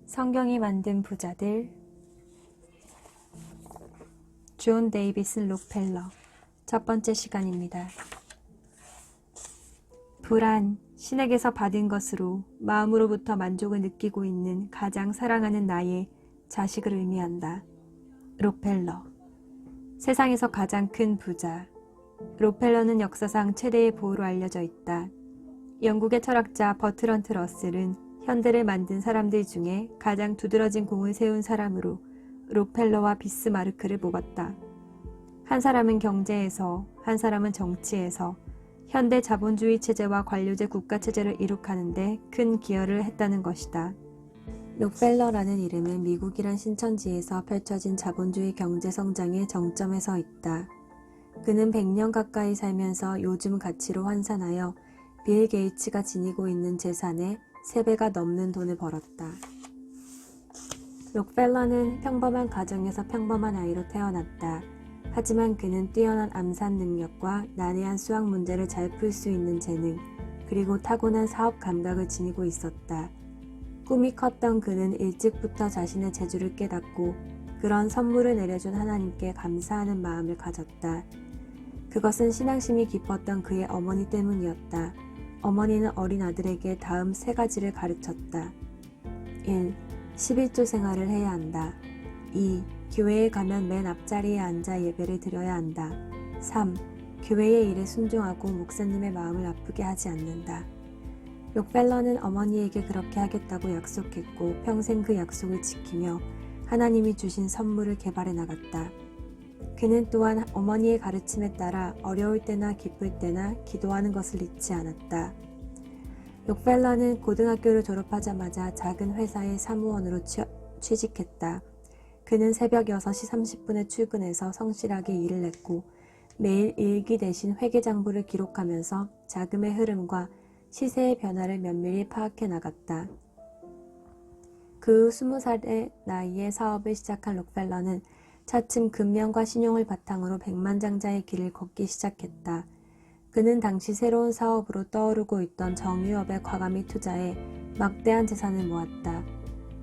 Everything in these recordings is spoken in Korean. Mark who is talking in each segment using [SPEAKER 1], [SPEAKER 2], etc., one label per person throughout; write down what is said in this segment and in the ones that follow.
[SPEAKER 1] 성경이 만든 부자들. 존 데이비스 록펠러. 첫 번째 시간입니다. 불안, 신에게서 받은 것으로 마음으로부터 만족을 느끼고 있는 가장 사랑하는 나의 자식을 의미한다. 록펠러. 세상에서 가장 큰 부자. 록펠러는 역사상 최대의 보호로 알려져 있다. 영국의 철학자 버트런트 러셀은 현대를 만든 사람들 중에 가장 두드러진 공을 세운 사람으로 록펠러와 비스마르크를 뽑았다. 한 사람은 경제에서, 한 사람은 정치에서 현대 자본주의 체제와 관료제 국가체제를 이룩하는데 큰 기여를 했다는 것이다. 록펠러라는 이름은 미국이란 신천지에서 펼쳐진 자본주의 경제 성장의 정점에 서 있다. 그는 100년 가까이 살면서 요즘 가치로 환산하여 빌 게이츠가 지니고 있는 재산의 3배가 넘는 돈을 벌었다. 록펠러는 평범한 가정에서 평범한 아이로 태어났다. 하지만 그는 뛰어난 암산 능력과 난해한 수학 문제를 잘 풀 수 있는 재능, 그리고 타고난 사업 감각을 지니고 있었다. 꿈이 컸던 그는 일찍부터 자신의 재주를 깨닫고 그런 선물을 내려준 하나님께 감사하는 마음을 가졌다. 그것은 신앙심이 깊었던 그의 어머니 때문이었다. 어머니는 어린 아들에게 다음 3가지를 가르쳤다. 1. 11조 생활을 해야 한다. 2. 교회에 가면 맨 앞자리에 앉아 예배를 드려야 한다. 3. 교회의 일에 순종하고 목사님의 마음을 아프게 하지 않는다. 록펠러는 어머니에게 그렇게 하겠다고 약속했고 평생 그 약속을 지키며 하나님이 주신 선물을 개발해 나갔다. 그는 또한 어머니의 가르침에 따라 어려울 때나 기쁠 때나 기도하는 것을 잊지 않았다. 록펠러는 고등학교를 졸업하자마자 작은 회사의 사무원으로 취직했다. 그는 새벽 6시 30분에 출근해서 성실하게 일을 했고 매일 일기 대신 회계장부를 기록하면서 자금의 흐름과 시세의 변화를 면밀히 파악해 나갔다. 그 후 20살의 나이에 사업을 시작한 록펠러는 차츰 근면과 신용을 바탕으로 백만장자의 길을 걷기 시작했다. 그는 당시 새로운 사업으로 떠오르고 있던 정유업에 과감히 투자해 막대한 재산을 모았다.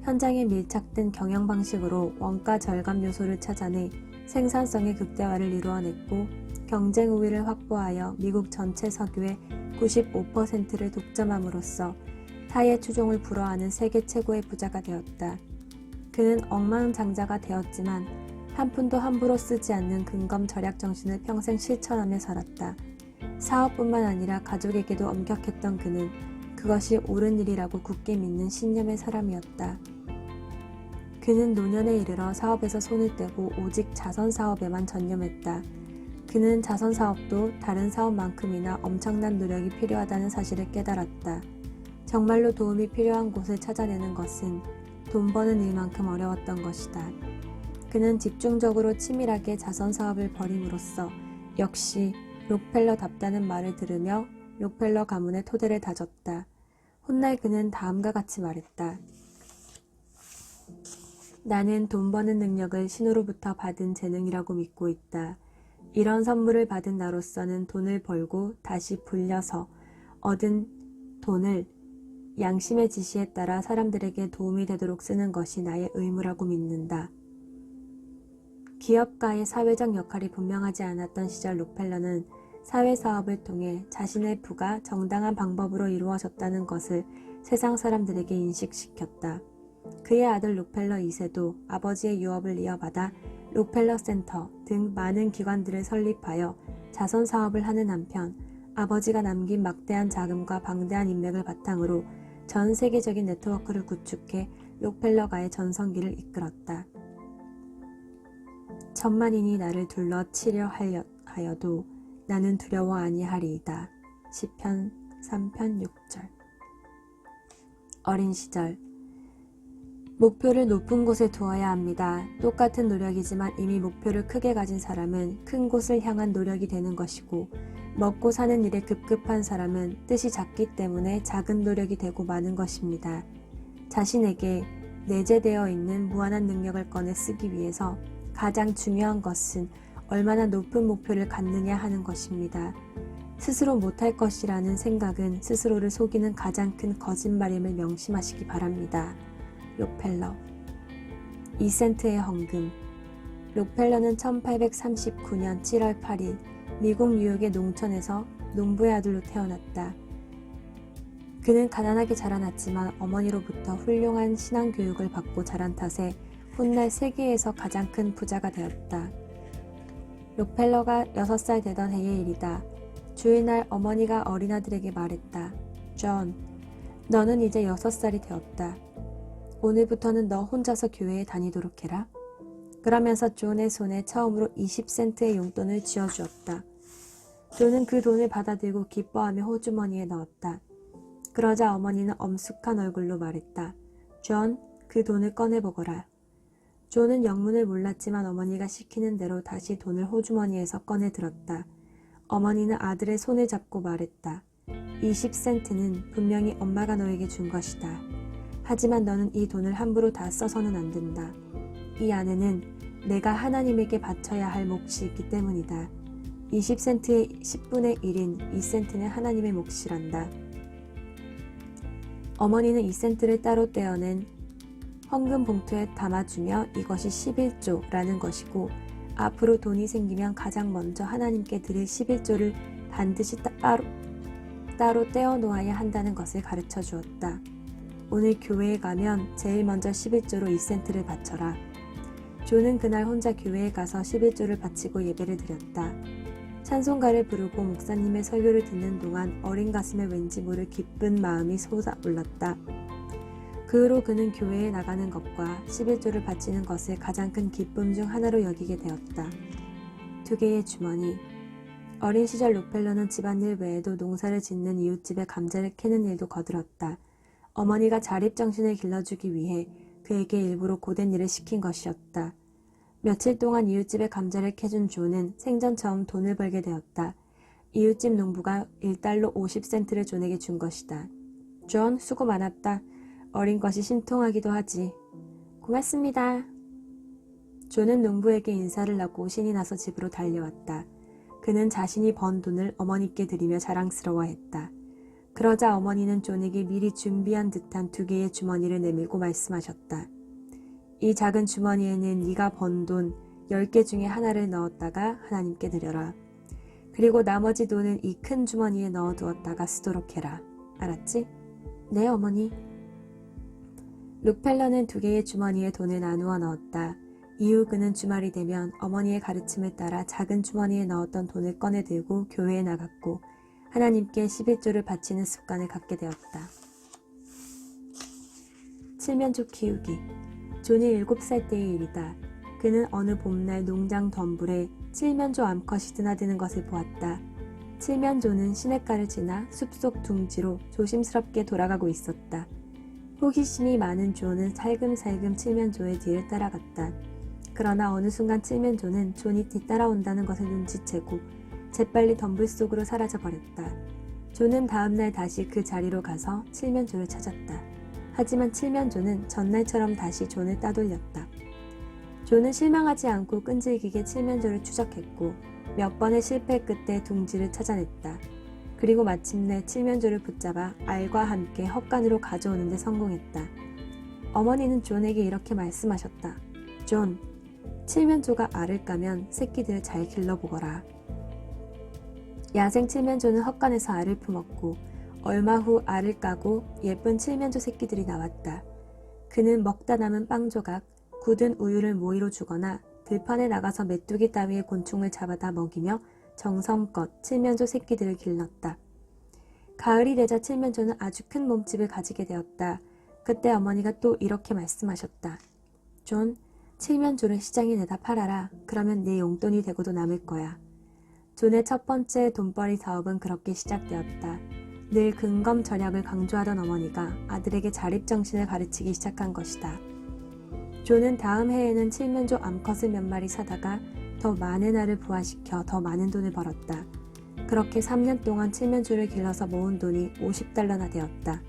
[SPEAKER 1] 현장에 밀착된 경영 방식으로 원가 절감 요소를 찾아내 생산성의 극대화를 이루어냈고 경쟁 우위를 확보하여 미국 전체 석유의 95%를 독점함으로써 타의 추종을 불허하는 세계 최고의 부자가 되었다. 그는 억만장자가 되었지만 한 푼도 함부로 쓰지 않는 근검 절약 정신을 평생 실천하며 살았다. 사업뿐만 아니라 가족에게도 엄격했던 그는 그것이 옳은 일이라고 굳게 믿는 신념의 사람이었다. 그는 노년에 이르러 사업에서 손을 떼고 오직 자선사업에만 전념했다. 그는 자선사업도 다른 사업만큼이나 엄청난 노력이 필요하다는 사실을 깨달았다. 정말로 도움이 필요한 곳을 찾아내는 것은 돈 버는 일만큼 어려웠던 것이다. 그는 집중적으로 치밀하게 자선사업을 벌임으로써 역시 록펠러답다는 말을 들으며 록펠러 가문의 토대를 다졌다. 훗날 그는 다음과 같이 말했다. 나는 돈 버는 능력을 신으로부터 받은 재능이라고 믿고 있다. 이런 선물을 받은 나로서는 돈을 벌고 다시 불려서 얻은 돈을 양심의 지시에 따라 사람들에게 도움이 되도록 쓰는 것이 나의 의무라고 믿는다. 기업가의 사회적 역할이 분명하지 않았던 시절 록펠러는 사회사업을 통해 자신의 부가 정당한 방법으로 이루어졌다는 것을 세상 사람들에게 인식시켰다. 그의 아들 록펠러 2세도 아버지의 유업을 이어받아 록펠러 센터 등 많은 기관들을 설립하여 자선사업을 하는 한편 아버지가 남긴 막대한 자금과 방대한 인맥을 바탕으로 전 세계적인 네트워크를 구축해 록펠러가의 전성기를 이끌었다. 천만인이 나를 둘러 치려 하여도 나는 두려워 아니하리이다. 시편 3편 6절. 어린 시절. 목표를 높은 곳에 두어야 합니다. 똑같은 노력이지만 이미 목표를 크게 가진 사람은 큰 곳을 향한 노력이 되는 것이고 먹고 사는 일에 급급한 사람은 뜻이 작기 때문에 작은 노력이 되고 마는 것입니다. 자신에게 내재되어 있는 무한한 능력을 꺼내 쓰기 위해서 가장 중요한 것은 얼마나 높은 목표를 갖느냐 하는 것입니다. 스스로 못할 것이라는 생각은 스스로를 속이는 가장 큰 거짓말임을 명심하시기 바랍니다. 록펠러. 2센트의 헌금. 록펠러는 1839년 7월 8일 미국 뉴욕의 농촌에서 농부의 아들로 태어났다. 그는 가난하게 자라났지만 어머니로부터 훌륭한 신앙교육을 받고 자란 탓에 훗날 세계에서 가장 큰 부자가 되었다. 록펠러가 6살 되던 해의 일이다. 주일날 어머니가 어린아들에게 말했다. 존, 너는 이제 6살이 되었다. 오늘부터는 너 혼자서 교회에 다니도록 해라. 그러면서 존의 손에 처음으로 20센트의 용돈을 쥐어주었다. 존은 그 돈을 받아들고 기뻐하며 호주머니에 넣었다. 그러자 어머니는 엄숙한 얼굴로 말했다. 존, 그 돈을 꺼내보거라. 존은 영문을 몰랐지만 어머니가 시키는 대로 다시 돈을 호주머니에서 꺼내 들었다. 어머니는 아들의 손을 잡고 말했다. 20센트는 분명히 엄마가 너에게 준 것이다. 하지만 너는 이 돈을 함부로 다 써서는 안 된다. 이 안에는 내가 하나님에게 바쳐야 할 몫이 있기 때문이다. 20센트의 10분의 1인 2센트는 하나님의 몫이란다. 어머니는 2센트를 따로 떼어낸 헌금 봉투에 담아주며 이것이 11조라는 것이고 앞으로 돈이 생기면 가장 먼저 하나님께 드릴 11조를 반드시 따로 떼어 놓아야 한다는 것을 가르쳐 주었다. 오늘 교회에 가면 제일 먼저 11조로 2센트를 바쳐라. 존은 그날 혼자 교회에 가서 11조를 바치고 예배를 드렸다. 찬송가를 부르고 목사님의 설교를 듣는 동안 어린 가슴에 왠지 모를 기쁜 마음이 솟아올랐다. 그 후로 그는 교회에 나가는 것과 11조를 바치는 것을 가장 큰 기쁨 중 하나로 여기게 되었다. 2개의 주머니. 어린 시절 록펠러는 집안일 외에도 농사를 짓는 이웃집에 감자를 캐는 일도 거들었다. 어머니가 자립정신을 길러주기 위해 그에게 일부러 고된 일을 시킨 것이었다. 며칠 동안 이웃집에 감자를 캐준 존은 생전 처음 돈을 벌게 되었다. 이웃집 농부가 1달러 50센트를 존에게 준 것이다. 존, 수고 많았다. 어린 것이 신통하기도 하지. 고맙습니다. 존은 농부에게 인사를 하고 신이 나서 집으로 달려왔다. 그는 자신이 번 돈을 어머니께 드리며 자랑스러워했다. 그러자 어머니는 존에게 미리 준비한 듯한 2개의 주머니를 내밀고 말씀하셨다. 이 작은 주머니에는 네가 번 돈 10개 중에 하나를 넣었다가 하나님께 드려라. 그리고 나머지 돈은 이 큰 주머니에 넣어두었다가 쓰도록 해라. 알았지? 네, 어머니. 록펠러는 2개의 주머니에 돈을 나누어 넣었다. 이후 그는 주말이 되면 어머니의 가르침을 따라 작은 주머니에 넣었던 돈을 꺼내 들고 교회에 나갔고 하나님께 11조를 바치는 습관을 갖게 되었다. 칠면조 키우기. 존이 7살 때의 일이다. 그는 어느 봄날 농장 덤불에 칠면조 암컷이 드나드는 것을 보았다. 칠면조는 시냇가를 지나 숲속 둥지로 조심스럽게 돌아가고 있었다. 호기심이 많은 존은 살금살금 칠면조의 뒤를 따라갔다. 그러나 어느 순간 칠면조는 존이 뒤따라온다는 것을 눈치채고 재빨리 덤불 속으로 사라져버렸다. 존은 다음날 다시 그 자리로 가서 칠면조를 찾았다. 하지만 칠면조는 전날처럼 다시 존을 따돌렸다. 존은 실망하지 않고 끈질기게 칠면조를 추적했고 몇 번의 실패 끝에 둥지를 찾아냈다. 그리고 마침내 칠면조를 붙잡아 알과 함께 헛간으로 가져오는 데 성공했다. 어머니는 존에게 이렇게 말씀하셨다. 존, 칠면조가 알을 까면 새끼들을 잘 길러보거라. 야생 칠면조는 헛간에서 알을 품었고 얼마 후 알을 까고 예쁜 칠면조 새끼들이 나왔다. 그는 먹다 남은 빵 조각, 굳은 우유를 모이로 주거나 들판에 나가서 메뚜기 따위의 곤충을 잡아다 먹이며 정성껏 칠면조 새끼들을 길렀다. 가을이 되자 칠면조는 아주 큰 몸집을 가지게 되었다. 그때 어머니가 또 이렇게 말씀하셨다. 존, 칠면조를 시장에 내다 팔아라. 그러면 네 용돈이 되고도 남을 거야. 존의 첫 번째 돈벌이 사업은 그렇게 시작되었다. 늘 근검절약을 강조하던 어머니가 아들에게 자립정신을 가르치기 시작한 것이다. 존은 다음 해에는 칠면조 암컷을 몇 마리 사다가 더 많은 알을 부화시켜 더 많은 돈을 벌었다. 그렇게 3년 동안 칠면조를 길러서 모은 돈이 50달러나 되었다.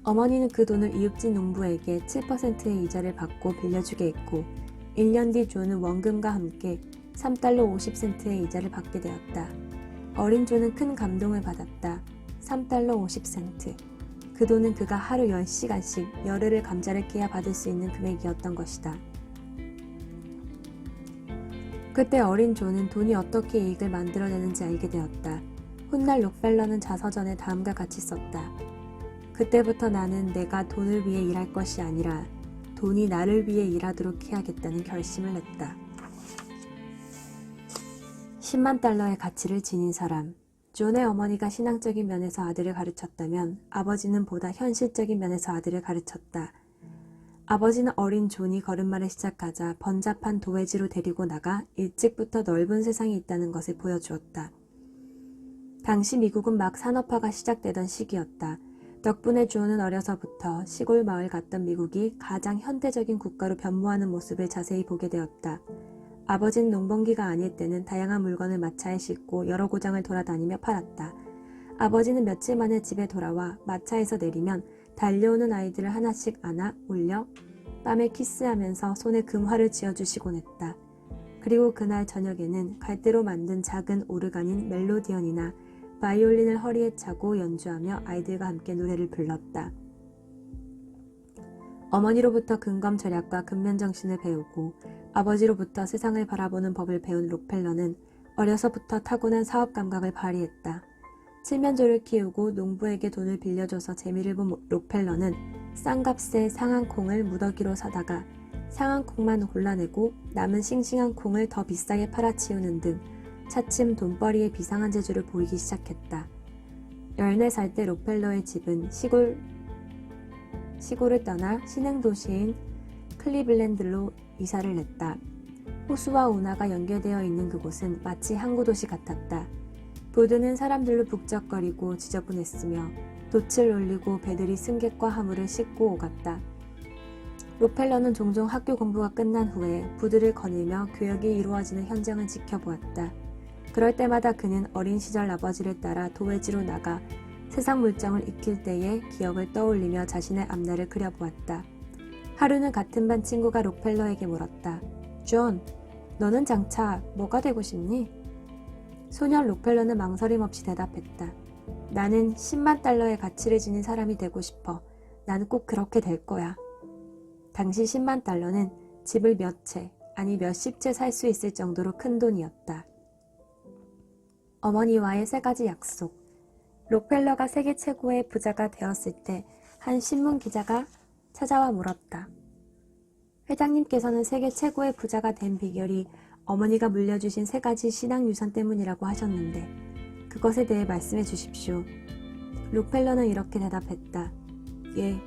[SPEAKER 1] 어머니는 그 돈을 이웃집 농부에게 7%의 이자를 받고 빌려주게 했고 1년 뒤 존은 원금과 함께 3달러 50센트의 이자를 받게 되었다. 어린 존은 큰 감동을 받았다. 3달러 50센트. 그 그 돈은 그가 하루 10시간씩 열흘을 감자를 깨야 받을 수 있는 금액이었던 것이다. 그때 어린 존은 돈이 어떻게 이익을 만들어내는지 알게 되었다. 훗날 록펠러는 자서전에 다음과 같이 썼다. 그때부터 나는 내가 돈을 위해 일할 것이 아니라 돈이 나를 위해 일하도록 해야겠다는 결심을 했다. 10만 달러의 가치를 지닌 사람. 존의 어머니가 신앙적인 면에서 아들을 가르쳤다면 아버지는 보다 현실적인 면에서 아들을 가르쳤다. 아버지는 어린 존이 걸음마를 시작하자 번잡한 도회지로 데리고 나가 일찍부터 넓은 세상이 있다는 것을 보여주었다. 당시 미국은 막 산업화가 시작되던 시기였다. 덕분에 존은 어려서부터 시골 마을 갔던 미국이 가장 현대적인 국가로 변모하는 모습을 자세히 보게 되었다. 아버지는 농번기가 아닐 때는 다양한 물건을 마차에 싣고 여러 고장을 돌아다니며 팔았다. 아버지는 며칠 만에 집에 돌아와 마차에서 내리면 달려오는 아이들을 하나씩 안아 올려 뺨에 키스하면서 손에 금화를 쥐어주시곤 했다. 그리고 그날 저녁에는 갈대로 만든 작은 오르간인 멜로디언이나 바이올린을 허리에 차고 연주하며 아이들과 함께 노래를 불렀다. 어머니로부터 근검절약과 근면정신을 배우고 아버지로부터 세상을 바라보는 법을 배운 록펠러는 어려서부터 타고난 사업 감각을 발휘했다. 칠면조를 키우고 농부에게 돈을 빌려줘서 재미를 본 록펠러는 싼 값에 상한 콩을 무더기로 사다가 상한 콩만 골라내고 남은 싱싱한 콩을 더 비싸게 팔아치우는 등 차츰 돈벌이의 비상한 재주를 보이기 시작했다. 14살 때 록펠러의 집은 시골을 떠나 신흥도시인 클리블랜드로 이사를 냈다. 호수와 운하가 연결되어 있는 그곳은 마치 항구도시 같았다. 보드는 사람들로 북적거리고 지저분했으며 돛을 올리고 배들이 승객과 화물을 싣고 오갔다. 록펠러는 종종 학교 공부가 끝난 후에 부두를 거닐며 교역이 이루어지는 현장을 지켜보았다. 그럴 때마다 그는 어린 시절 아버지를 따라 도회지로 나가 세상 물정을 익힐 때의 기억을 떠올리며 자신의 앞날을 그려보았다. 하루는 같은 반 친구가 록펠러에게 물었다. 존, 너는 장차 뭐가 되고 싶니? 소년 록펠러는 망설임 없이 대답했다. 나는 10만 달러의 가치를 지닌 사람이 되고 싶어. 나는 꼭 그렇게 될 거야. 당시 10만 달러는 집을 몇 채, 아니 몇십 채 살 수 있을 정도로 큰 돈이었다. 어머니와의 3가지 약속. 록펠러가 세계 최고의 부자가 되었을 때 한 신문 기자가 찾아와 물었다. 회장님께서는 세계 최고의 부자가 된 비결이 어머니가 물려주신 3가지 신앙유산 때문이라고 하셨는데 그것에 대해 말씀해 주십시오. 록펠러는 이렇게 대답했다. 예,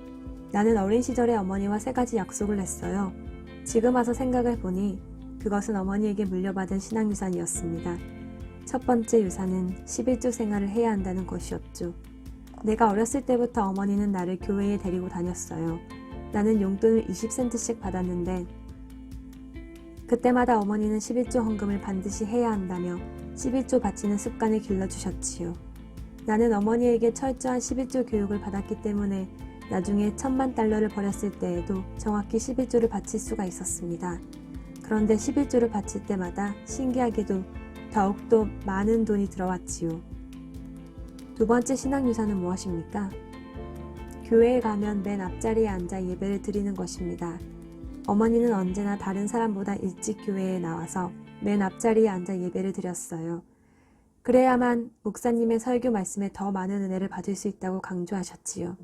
[SPEAKER 1] 나는 어린 시절에 어머니와 3가지 약속을 했어요. 지금 와서 생각을 보니 그것은 어머니에게 물려받은 신앙유산이었습니다. 첫 번째 유산은 11조 생활을 해야 한다는 것이었죠. 내가 어렸을 때부터 어머니는 나를 교회에 데리고 다녔어요. 나는 용돈을 20센트씩 받았는데 그때마다 어머니는 11조 헌금을 반드시 해야 한다며 11조 바치는 습관을 길러주셨지요. 나는 어머니에게 철저한 11조 교육을 받았기 때문에 나중에 1000만 달러를 벌였을 때에도 정확히 11조를 바칠 수가 있었습니다. 그런데 11조를 바칠 때마다 신기하게도 더욱더 많은 돈이 들어왔지요. 2번째 신앙유산은 무엇입니까? 교회에 가면 맨 앞자리에 앉아 예배를 드리는 것입니다. 어머니는 언제나 다른 사람보다 일찍 교회에 나와서 맨 앞자리에 앉아 예배를 드렸어요. 그래야만 목사님의 설교 말씀에 더 많은 은혜를 받을 수 있다고 강조하셨지요.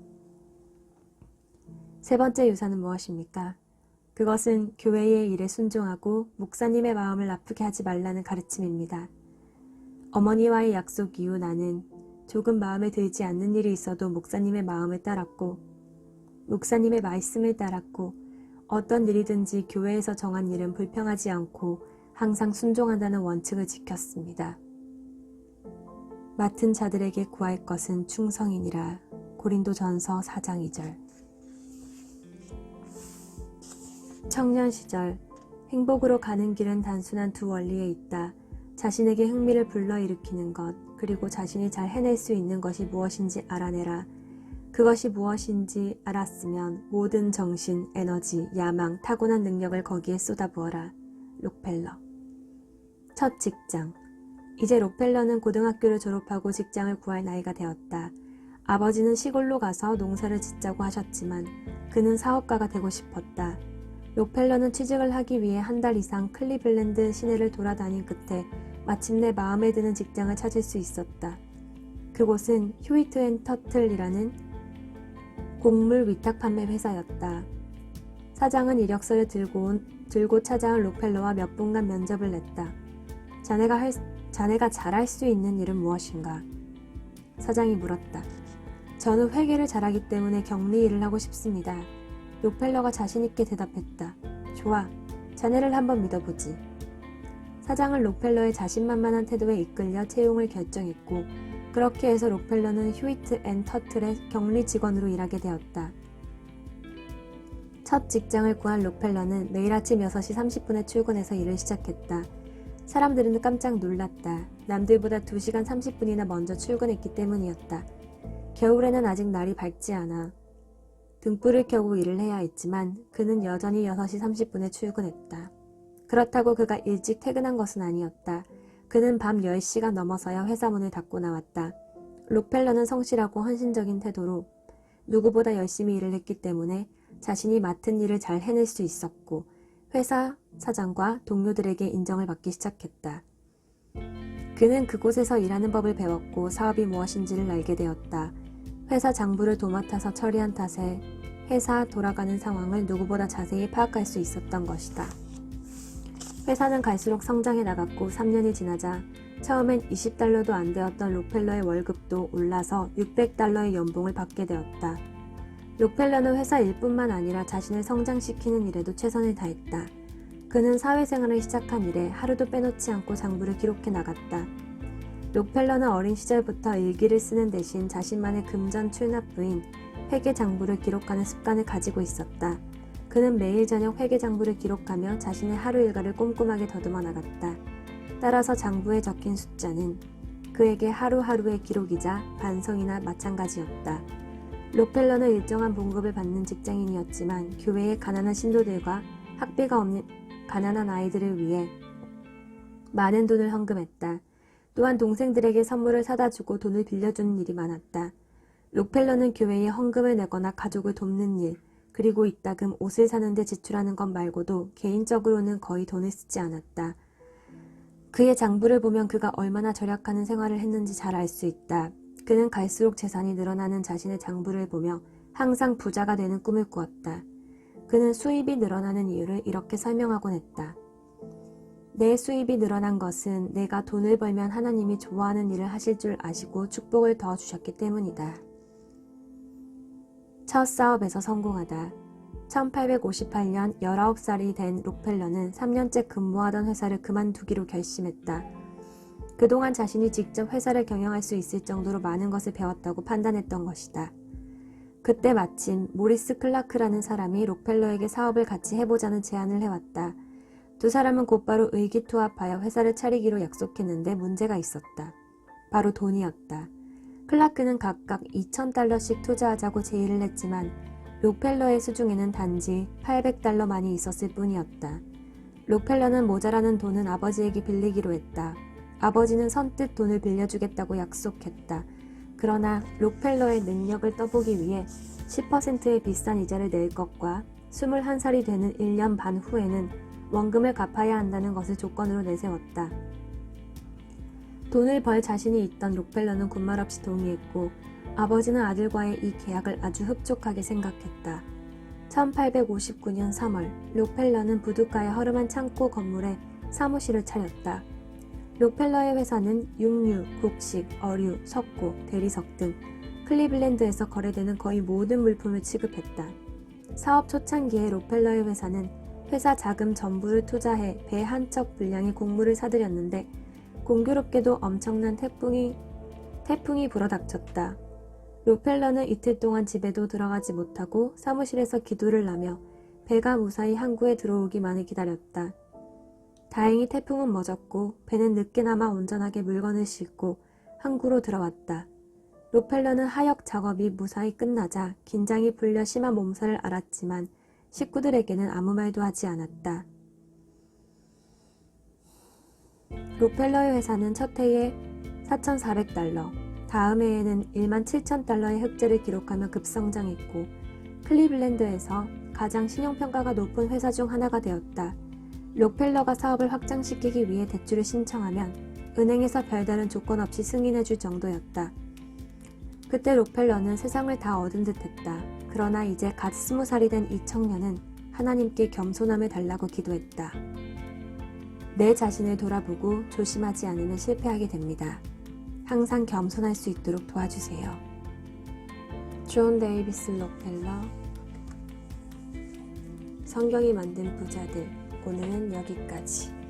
[SPEAKER 1] 3번째 유산은 무엇입니까? 그것은 교회의 일에 순종하고 목사님의 마음을 아프게 하지 말라는 가르침입니다. 어머니와의 약속 이후 나는 조금 마음에 들지 않는 일이 있어도 목사님의 마음을 따랐고 목사님의 말씀을 따랐고 어떤 일이든지 교회에서 정한 일은 불평하지 않고 항상 순종한다는 원칙을 지켰습니다. 맡은 자들에게 구할 것은 충성이니라. 고린도전서 4장 2절. 청년 시절, 행복으로 가는 길은 단순한 2 원리에 있다. 자신에게 흥미를 불러일으키는 것, 그리고 자신이 잘 해낼 수 있는 것이 무엇인지 알아내라. 그것이 무엇인지 알았으면 모든 정신, 에너지, 야망, 타고난 능력을 거기에 쏟아부어라. 록펠러. 첫 직장. 이제 록펠러는 고등학교를 졸업하고 직장을 구할 나이가 되었다. 아버지는 시골로 가서 농사를 짓자고 하셨지만 그는 사업가가 되고 싶었다. 록펠러는 취직을 하기 위해 한 달 이상 클리블랜드 시내를 돌아다닌 끝에 마침내 마음에 드는 직장을 찾을 수 있었다. 그곳은 휴이트 앤 터틀이라는 곡물 위탁 판매 회사였다. 사장은 이력서를 들고 찾아온 록펠러와 몇 분간 면접을 냈다. 자네가 잘할 수 있는 일은 무엇인가? 사장이 물었다. 저는 회계를 잘하기 때문에 격리 일을 하고 싶습니다. 록펠러가 자신있게 대답했다. 좋아, 자네를 한번 믿어보지. 사장은 록펠러의 자신만만한 태도에 이끌려 채용을 결정했고 그렇게 해서 록펠러는 휴이트 앤 터틀의 격리 직원으로 일하게 되었다. 첫 직장을 구한 록펠러는 매일 아침 6시 30분에 출근해서 일을 시작했다. 사람들은 깜짝 놀랐다. 남들보다 2시간 30분이나 먼저 출근했기 때문이었다. 겨울에는 아직 날이 밝지 않아 등불을 켜고 일을 해야 했지만 그는 여전히 6시 30분에 출근했다. 그렇다고 그가 일찍 퇴근한 것은 아니었다. 그는 밤 10시가 넘어서야 회사 문을 닫고 나왔다. 록펠러는 성실하고 헌신적인 태도로 누구보다 열심히 일을 했기 때문에 자신이 맡은 일을 잘 해낼 수 있었고 회사 사장과 동료들에게 인정을 받기 시작했다. 그는 그곳에서 일하는 법을 배웠고 사업이 무엇인지를 알게 되었다. 회사 장부를 도맡아서 처리한 탓에 회사 돌아가는 상황을 누구보다 자세히 파악할 수 있었던 것이다. 회사는 갈수록 성장해 나갔고 3년이 지나자 처음엔 $20도 안 되었던 록펠러의 월급도 올라서 $600의 연봉을 받게 되었다. 록펠러는 회사 일뿐만 아니라 자신을 성장시키는 일에도 최선을 다했다. 그는 사회생활을 시작한 이래 하루도 빼놓지 않고 장부를 기록해 나갔다. 록펠러는 어린 시절부터 일기를 쓰는 대신 자신만의 금전 출납부인 회계 장부를 기록하는 습관을 가지고 있었다. 그는 매일 저녁 회계 장부를 기록하며 자신의 하루 일과를 꼼꼼하게 더듬어 나갔다. 따라서 장부에 적힌 숫자는 그에게 하루하루의 기록이자 반성이나 마찬가지였다. 록펠러는 일정한 봉급을 받는 직장인이었지만 교회의 가난한 신도들과 학비가 없는 가난한 아이들을 위해 많은 돈을 헌금했다. 또한 동생들에게 선물을 사다 주고 돈을 빌려주는 일이 많았다. 록펠러는 교회에 헌금을 내거나 가족을 돕는 일, 그리고 이따금 옷을 사는 데 지출하는 것 말고도 개인적으로는 거의 돈을 쓰지 않았다. 그의 장부를 보면 그가 얼마나 절약하는 생활을 했는지 잘 알 수 있다. 그는 갈수록 재산이 늘어나는 자신의 장부를 보며 항상 부자가 되는 꿈을 꾸었다. 그는 수입이 늘어나는 이유를 이렇게 설명하곤 했다. 내 수입이 늘어난 것은 내가 돈을 벌면 하나님이 좋아하는 일을 하실 줄 아시고 축복을 더 주셨기 때문이다. 첫 사업에서 성공하다. 1858년 19살이 된 록펠러는 3년째 근무하던 회사를 그만두기로 결심했다. 그동안 자신이 직접 회사를 경영할 수 있을 정도로 많은 것을 배웠다고 판단했던 것이다. 그때 마침 모리스 클라크라는 사람이 록펠러에게 사업을 같이 해보자는 제안을 해왔다. 두 사람은 곧바로 의기투합하여 회사를 차리기로 약속했는데 문제가 있었다. 바로 돈이었다. 클라크는 각각 $2,000씩 투자하자고 제의를 했지만 록펠러의 수중에는 단지 $800만이 있었을 뿐이었다. 록펠러는 모자라는 돈은 아버지에게 빌리기로 했다. 아버지는 선뜻 돈을 빌려주겠다고 약속했다. 그러나 록펠러의 능력을 떠보기 위해 10%의 비싼 이자를 낼 것과 21살이 되는 1년 반 후에는 원금을 갚아야 한다는 것을 조건으로 내세웠다. 돈을 벌 자신이 있던 록펠러는 군말 없이 동의했고 아버지는 아들과의 이 계약을 아주 흡족하게 생각했다. 1859년 3월 록펠러는 부둣가의 허름한 창고 건물에 사무실을 차렸다. 록펠러의 회사는 육류, 곡식, 어류, 석고, 대리석 등 클리블랜드에서 거래되는 거의 모든 물품을 취급했다. 사업 초창기에 록펠러의 회사는 회사 자금 전부를 투자해 배 한 척 분량의 곡물을 사들였는데 공교롭게도 엄청난 태풍이 불어닥쳤다. 록펠러는 이틀 동안 집에도 들어가지 못하고 사무실에서 기도를 하며 배가 무사히 항구에 들어오기만을 기다렸다. 다행히 태풍은 멎었고 배는 늦게나마 온전하게 물건을 싣고 항구로 들어왔다. 록펠러는 하역 작업이 무사히 끝나자 긴장이 풀려 심한 몸살을 앓았지만 식구들에게는 아무 말도 하지 않았다. 록펠러의 회사는 첫 해에 $4,400, 다음 해에는 1만 7천 달러의 흑자를 기록하며 급성장했고 클리블랜드에서 가장 신용평가가 높은 회사 중 하나가 되었다. 록펠러가 사업을 확장시키기 위해 대출을 신청하면 은행에서 별다른 조건 없이 승인해줄 정도였다. 그때 록펠러는 세상을 다 얻은 듯했다. 그러나 이제 갓 20살이 된 이 청년은 하나님께 겸손함을 달라고 기도했다. 내 자신을 돌아보고 조심하지 않으면 실패하게 됩니다. 항상 겸손할 수 있도록 도와주세요. 존 데이비스 록펠러. 성경이 만든 부자들. 오늘은 여기까지.